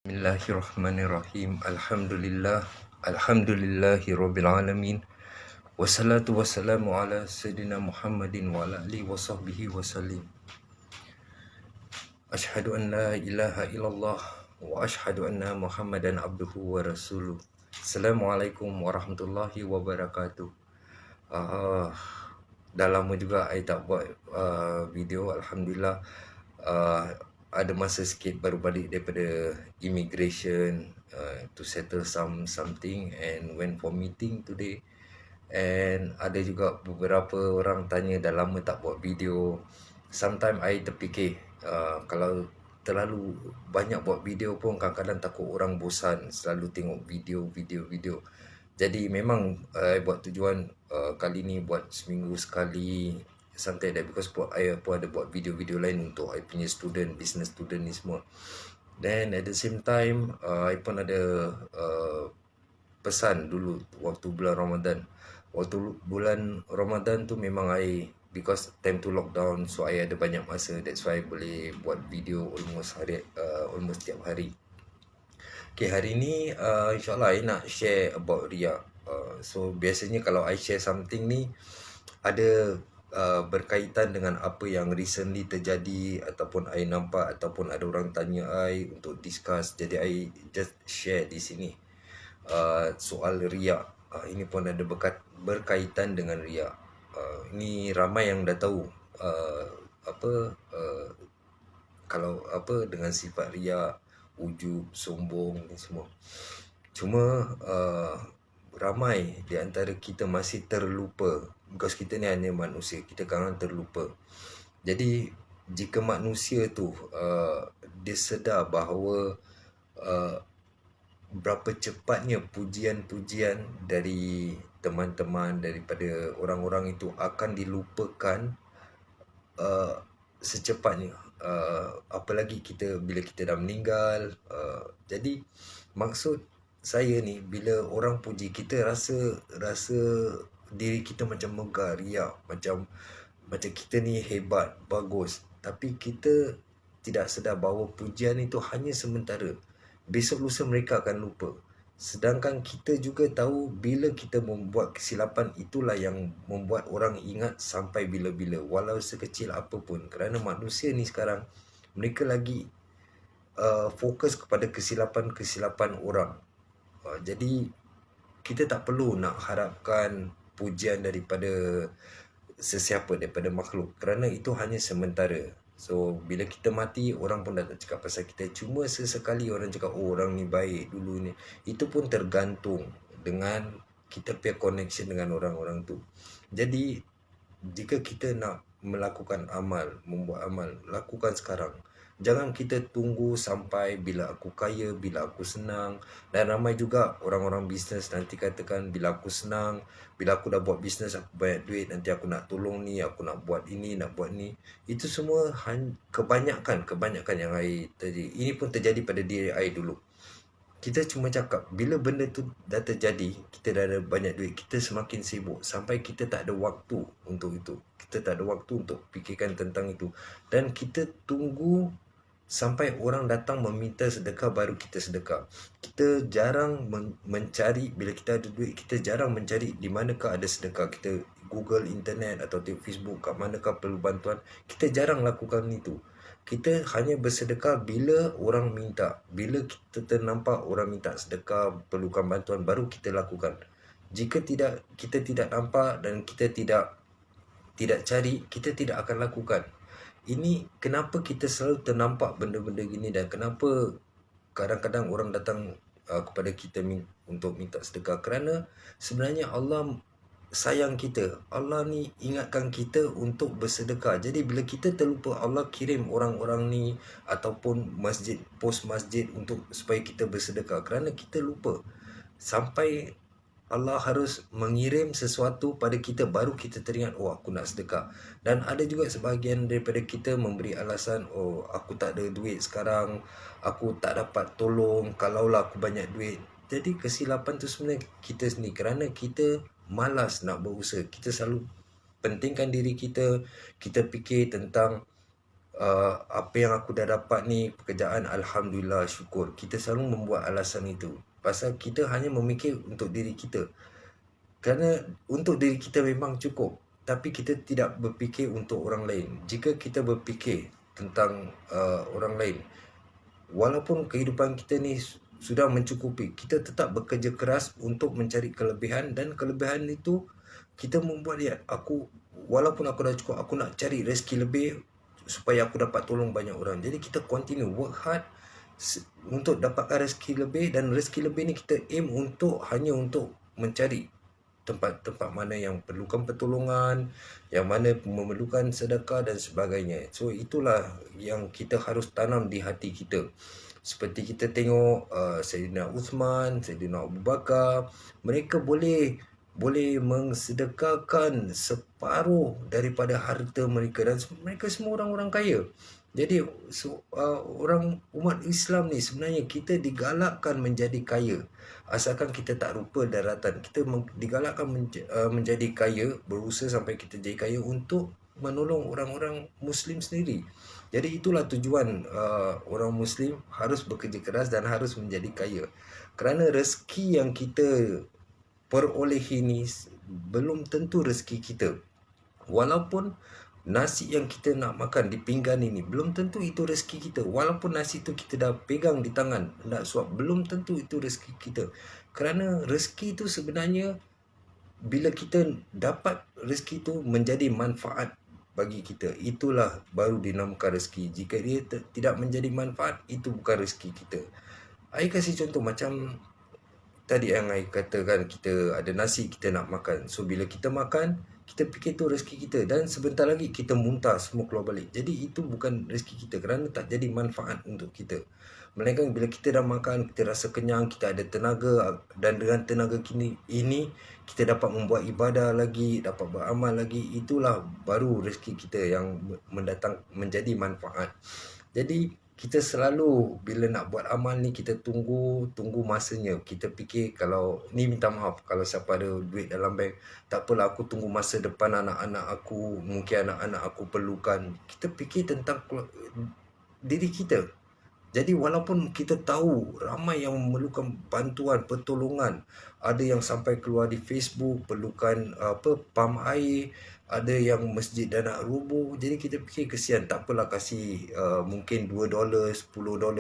Bismillahirrahmanirrahim. Alhamdulillahi rabbil alamin. Wassalatu wassalamu ala sayyidina Muhammadin wa ala alihi wa sahbihi wasallim. Ashhadu an la ilaha illallah wa ashhadu anna Muhammadan abduhu wa rasuluh. Assalamualaikum warahmatullahi wabarakatuh. Dah lama juga I tak buat video. Alhamdulillah, ada masa sikit baru balik daripada immigration to settle something and went for meeting today. And ada juga beberapa orang tanya dah lama tak buat video. Sometimes I terfikir kalau terlalu banyak buat video pun kadang-kadang takut orang bosan selalu tengok video. Jadi memang I buat tujuan kali ni buat seminggu sekali, something like that, because I pun ada buat video-video lain untuk I punya student, business student ni semua. Then at the same time I pun ada pesan dulu waktu bulan Ramadan. Waktu bulan Ramadan tu memang I, because time to lockdown, so I ada banyak masa, that's why I boleh buat video almost setiap hari. Okay, hari ni insyaAllah I nak share about riak. So biasanya kalau I share something ni ada berkaitan dengan apa yang recently terjadi ataupun I nampak ataupun ada orang tanya I untuk discuss. Jadi I just share di sini soal riak. Ini pun ada berkaitan dengan riak. Ini ramai yang dah tahu kalau dengan sifat riak, ujub, sombong ni semua. Cuma ramai di antara kita masih terlupa, because kita ni hanya manusia, kita kadang terlupa. Jadi jika manusia tu dia sedar bahawa berapa cepatnya pujian-pujian dari teman-teman, daripada orang-orang itu akan dilupakan secepatnya, apalagi bila kita dah meninggal. Jadi maksud saya ni, bila orang puji kita rasa diri kita macam megah, riak, macam kita ni hebat, bagus. Tapi kita tidak sedar bahawa pujian itu hanya sementara. Besok lusa mereka akan lupa. Sedangkan kita juga tahu bila kita membuat kesilapan, itulah yang membuat orang ingat sampai bila-bila, walau sekecil apapun. Kerana manusia ni sekarang, mereka lagi fokus kepada kesilapan orang. Jadi kita tak perlu nak harapkan pujian daripada sesiapa, daripada makhluk, kerana itu hanya sementara. So bila kita mati, orang pun dah tak cakap pasal kita. Cuma sesekali orang cakap, oh orang ni baik dulu ni. Itu pun tergantung dengan kita punya connection dengan orang-orang tu. Jadi jika kita nak melakukan amal, membuat amal, lakukan sekarang. Jangan kita tunggu sampai bila aku kaya, bila aku senang. Dan ramai juga orang-orang bisnes nanti katakan, bila aku senang, bila aku dah buat bisnes, aku banyak duit, nanti aku nak tolong ni, aku nak buat ini, nak buat ni. Itu semua kebanyakan yang I terjadi. Ini pun terjadi pada diri I dulu. Kita cuma cakap, bila benda tu dah terjadi, kita dah ada banyak duit, kita semakin sibuk sampai kita tak ada waktu untuk itu. Kita tak ada waktu untuk fikirkan tentang itu. Dan kita tunggu sampai orang datang meminta sedekah baru kita sedekah. Kita jarang mencari, bila kita ada duit, kita jarang mencari di manakah ada sedekah. Kita Google internet atau tengok Facebook, kat manakah perlu bantuan. Kita jarang lakukan itu. Kita hanya bersedekah bila orang minta. Bila kita ternampak orang minta sedekah, perlukan bantuan, baru kita lakukan. Jika kita tidak nampak dan kita tidak cari, kita tidak akan lakukan. Ini kenapa kita selalu ternampak benda-benda gini, dan kenapa kadang-kadang orang datang kepada kita untuk minta sedekah. Kerana sebenarnya Allah sayang kita. Allah ni ingatkan kita untuk bersedekah. Jadi bila kita terlupa, Allah kirim orang-orang ni ataupun pos masjid supaya kita bersedekah. Kerana kita lupa. Sampai Allah harus mengirim sesuatu pada kita, baru kita teringat, oh aku nak sedekah. Dan ada juga sebahagian daripada kita memberi alasan, oh aku tak ada duit sekarang, aku tak dapat tolong kalaulah aku banyak duit. Jadi kesilapan tu sebenarnya kita sendiri, kerana kita malas nak berusaha. Kita selalu pentingkan diri kita. Kita fikir tentang apa yang aku dah dapat ni, pekerjaan, alhamdulillah, syukur. Kita selalu membuat alasan itu. Pasal kita hanya memikir untuk diri kita. Kerana untuk diri kita memang cukup, tapi kita tidak berfikir untuk orang lain. Jika kita berfikir tentang orang lain, walaupun kehidupan kita ni sudah mencukupi, kita tetap bekerja keras untuk mencari kelebihan, dan kelebihan itu kita membuat dia, walaupun aku dah cukup, aku nak cari rezeki lebih supaya aku dapat tolong banyak orang. Jadi kita continue work hard untuk dapatkan rezeki lebih, dan rezeki lebih ni kita aim hanya untuk mencari tempat-tempat mana yang perlukan pertolongan, yang mana memerlukan sedekah dan sebagainya. So itulah yang kita harus tanam di hati kita. Seperti kita tengok Sayyidina Uthman, Sayyidina Abu Bakar, mereka boleh mengsedekahkan separuh daripada harta mereka, dan mereka semua orang-orang kaya. Jadi orang umat Islam ni sebenarnya kita digalakkan menjadi kaya, asalkan kita tak lupa daratan. Kita digalakkan menjadi kaya, berusaha sampai kita jadi kaya untuk menolong orang-orang Muslim sendiri. Jadi itulah tujuan orang Muslim harus bekerja keras dan harus menjadi kaya. Kerana rezeki yang kita perolehi ni belum tentu rezeki kita. Walaupun nasi yang kita nak makan di pinggan ini, belum tentu itu rezeki kita. Walaupun nasi tu kita dah pegang di tangan, nak suap, belum tentu itu rezeki kita. Kerana rezeki tu sebenarnya, bila kita dapat rezeki tu menjadi manfaat bagi kita, itulah baru dinamakan rezeki. Jika dia tidak menjadi manfaat, itu bukan rezeki kita. Saya kasih contoh macam tadi yang saya katakan, kita ada nasi kita nak makan. So bila kita makan, kita fikir tu rezeki kita, dan sebentar lagi kita muntah, semua keluar balik. Jadi itu bukan rezeki kita, kerana tak jadi manfaat untuk kita. Melainkan bila kita dah makan, kita rasa kenyang, kita ada tenaga, dan dengan tenaga ini kita dapat membuat ibadah lagi, dapat beramal lagi. Itulah baru rezeki kita yang mendatang menjadi manfaat. Jadi kita selalu bila nak buat amal ni, kita tunggu masanya. Kita fikir, kalau ni minta maaf kalau siapa ada duit dalam bank, tak apalah, aku tunggu masa depan anak-anak aku, mungkin anak-anak aku perlukan. Kita fikir tentang diri kita. Jadi walaupun kita tahu ramai yang memerlukan bantuan, pertolongan, ada yang sampai keluar di Facebook perlukan pam air, ada yang masjid dah nak roboh. Jadi kita fikir kesian, tak apalah kasih mungkin $2, $10.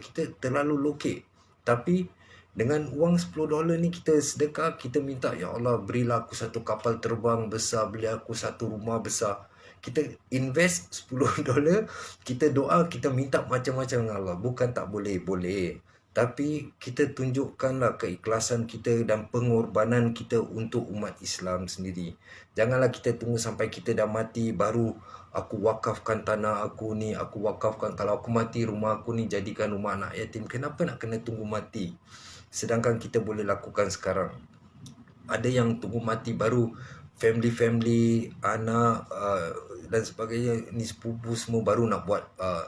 Kita terlalu lokek. Tapi dengan uang $10 ni kita sedekah, kita minta, ya Allah, berilah aku satu kapal terbang besar, beli aku satu rumah besar. Kita invest $10, kita doa, kita minta macam-macam dengan Allah. Bukan tak boleh, boleh. Tapi kita tunjukkanlah keikhlasan kita dan pengorbanan kita untuk umat Islam sendiri. Janganlah kita tunggu sampai kita dah mati baru, aku wakafkan tanah aku ni, aku wakafkan, kalau aku mati rumah aku ni jadikan rumah anak yatim. Kenapa nak kena tunggu mati? Sedangkan kita boleh lakukan sekarang. Ada yang tunggu mati baru, family, anak dan sebagainya, ni sepupu semua baru nak buat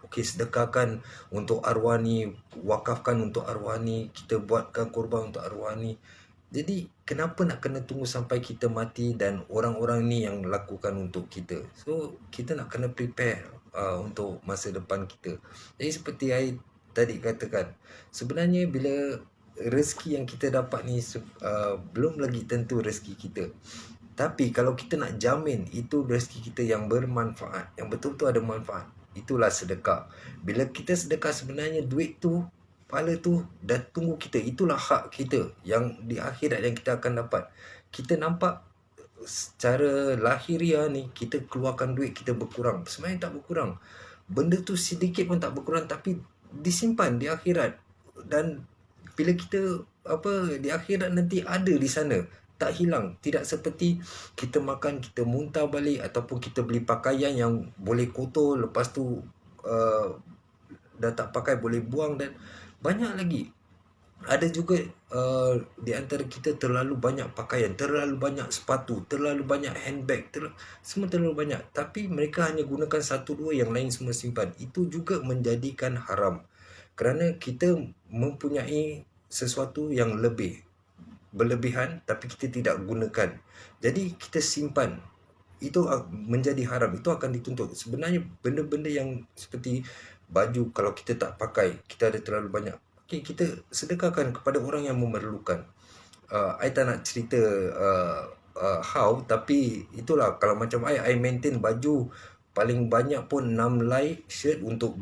okey, sedekahkan untuk arwah ni, wakafkan untuk arwah ni, kita buatkan korban untuk arwah ni. Jadi kenapa nak kena tunggu sampai kita mati dan orang-orang ni yang lakukan untuk kita? So kita nak kena prepare untuk masa depan kita. Jadi seperti saya tadi katakan, sebenarnya bila rezeki yang kita dapat ni belum lagi tentu rezeki kita. Tapi kalau kita nak jamin itu rezeki kita yang bermanfaat, yang betul-betul ada manfaat, itulah sedekah. Bila kita sedekah, sebenarnya duit tu, pahala tu dah tunggu kita. Itulah hak kita yang di akhirat yang kita akan dapat. Kita nampak secara lahiriah ni, kita keluarkan duit, kita berkurang. Sebenarnya tak berkurang. Benda tu sedikit pun tak berkurang, tapi disimpan di akhirat. Dan bila kita di akhirat nanti ada di sana, tak hilang. Tidak seperti kita makan, kita muntah balik, ataupun kita beli pakaian yang boleh kotor, lepas tu dah tak pakai boleh buang, dan banyak lagi. Ada juga di antara kita terlalu banyak pakaian, terlalu banyak sepatu, terlalu banyak handbag, semua terlalu banyak, tapi mereka hanya gunakan satu dua, yang lain semua simpan. Itu juga menjadikan haram, kerana kita mempunyai sesuatu yang berlebihan, tapi kita tidak gunakan. Jadi kita simpan. itu menjadi haram, itu akan dituntut. Sebenarnya benda-benda yang seperti baju, kalau kita tak pakai, kita ada terlalu banyak, okay, kita sedekahkan kepada orang yang memerlukan. I tak nak cerita how, tapi itulah, kalau macam I maintain baju paling banyak pun 6 lai shirt untuk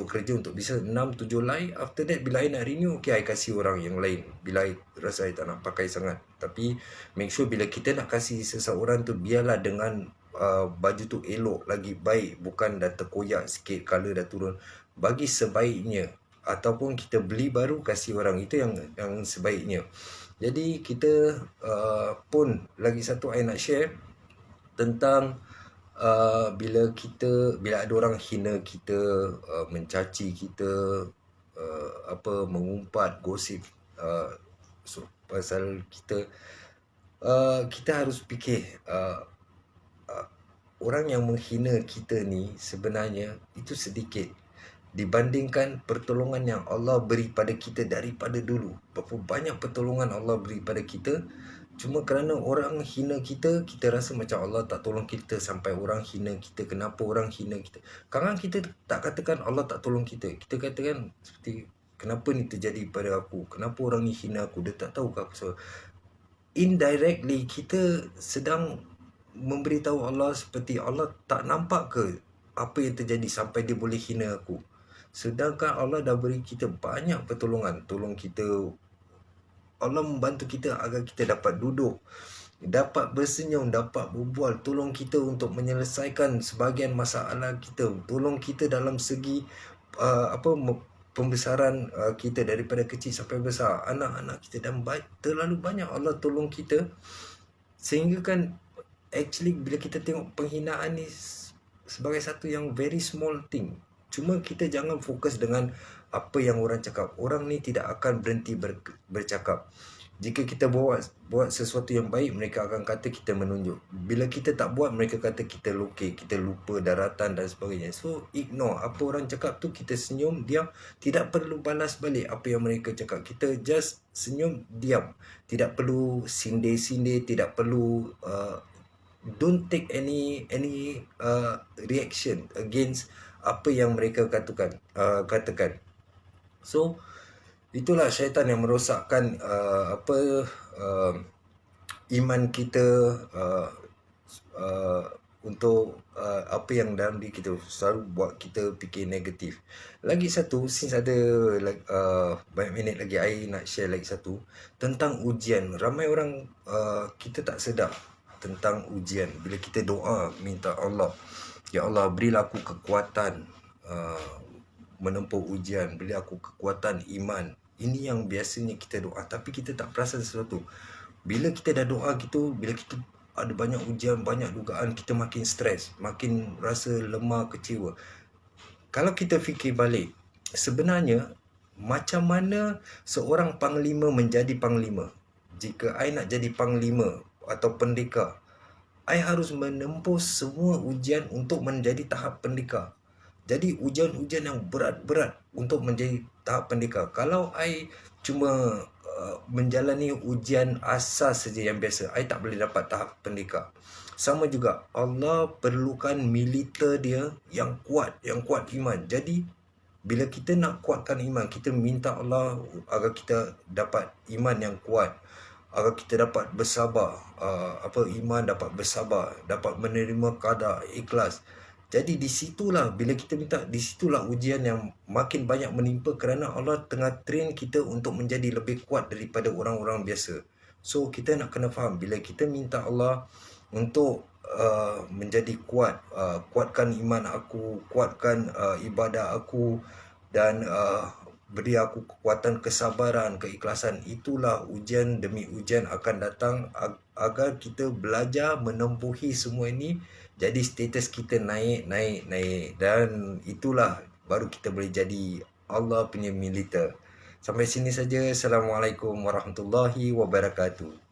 kerja, untuk bisa 6 7 lai. After that, bila I nak renew, okay, I kasih orang yang lain bila I rasa I tak nak pakai sangat. Tapi make sure bila kita nak kasih seseorang tu, biarlah dengan baju tu elok lagi baik, bukan dah terkoyak sikit, color dah turun. Bagi sebaiknya, ataupun kita beli baru kasih orang, itu yang sebaiknya. Jadi kita pun lagi satu I nak share tentang bila ada orang hina kita, mencaci kita, mengumpat, gosip pasal kita, kita harus fikir, orang yang menghina kita ni sebenarnya itu sedikit dibandingkan pertolongan yang Allah beri pada kita daripada dulu. Berapa banyak pertolongan Allah beri pada kita, cuma kerana orang hina kita, kita rasa macam Allah tak tolong kita sampai orang hina kita. Kenapa orang hina kita? Kadang kita tak katakan Allah tak tolong kita, kita katakan seperti, kenapa ni terjadi pada aku, kenapa orang ni hina aku, dia tak tahu ke apa sebab. Indirectly kita sedang memberitahu Allah seperti, Allah tak nampak ke apa yang terjadi sampai dia boleh hina aku. Sedangkan Allah dah beri kita banyak pertolongan. Tolong kita, Allah membantu kita agar kita dapat duduk, dapat bersenyum, dapat berbual, tolong kita untuk menyelesaikan sebahagian masalah kita, tolong kita dalam segi pembesaran kita daripada kecil sampai besar, anak-anak kita, dan terlalu banyak Allah tolong kita. Sehingga kan actually bila kita tengok penghinaan ni sebagai satu yang very small thing, cuma kita jangan fokus dengan apa yang orang cakap. Orang ni tidak akan berhenti bercakap. Jika kita buat sesuatu yang baik, mereka akan kata kita menunjuk. Bila kita tak buat, mereka kata kita lokek, kita lupa daratan dan sebagainya. So ignore apa orang cakap tu, kita senyum, diam. Tidak perlu balas balik apa yang mereka cakap. Kita just senyum, diam. Tidak perlu sindir-sindir, tidak perlu don't take any reaction against apa yang mereka katakan. So itulah syaitan yang merosakkan iman kita, untuk apa yang dalam diri kita, selalu buat kita fikir negatif. Lagi satu, since ada banyak minit lagi, I nak share lagi satu tentang ujian. Ramai orang kita tak sedar tentang ujian. Bila kita doa minta Allah, ya Allah berilah aku kekuatan menempuh ujian, beri aku kekuatan iman. Ini yang biasanya kita doa, tapi kita tak perasan sesuatu. Bila kita dah doa gitu, bila kita ada banyak ujian, banyak dugaan, kita makin stres, makin rasa lemah, kecewa. Kalau kita fikir balik, sebenarnya macam mana seorang panglima menjadi panglima? Jika I nak jadi panglima atau pendekar, I harus menempuh semua ujian untuk menjadi tahap pendekar. Jadi ujian-ujian yang berat-berat untuk menjadi tahap pendekar. Kalau I cuma menjalani ujian asas saja yang biasa, I tak boleh dapat tahap pendekar. Sama juga, Allah perlukan militer dia yang kuat iman. Jadi bila kita nak kuatkan iman, kita minta Allah agar kita dapat iman yang kuat, agar kita dapat bersabar, iman dapat bersabar, dapat menerima qada, ikhlas. Jadi disitulah, bila kita minta, disitulah ujian yang makin banyak menimpa, kerana Allah tengah train kita untuk menjadi lebih kuat daripada orang-orang biasa. So kita nak kena faham, bila kita minta Allah untuk menjadi kuat, kuatkan iman aku, kuatkan ibadah aku, dan beri aku kekuatan kesabaran, keikhlasan. Itulah ujian demi ujian akan datang agar kita belajar menempuhi semua ini. Jadi status kita naik. Dan itulah baru kita boleh jadi Allah punya militer. Sampai sini saja. Assalamualaikum warahmatullahi wabarakatuh.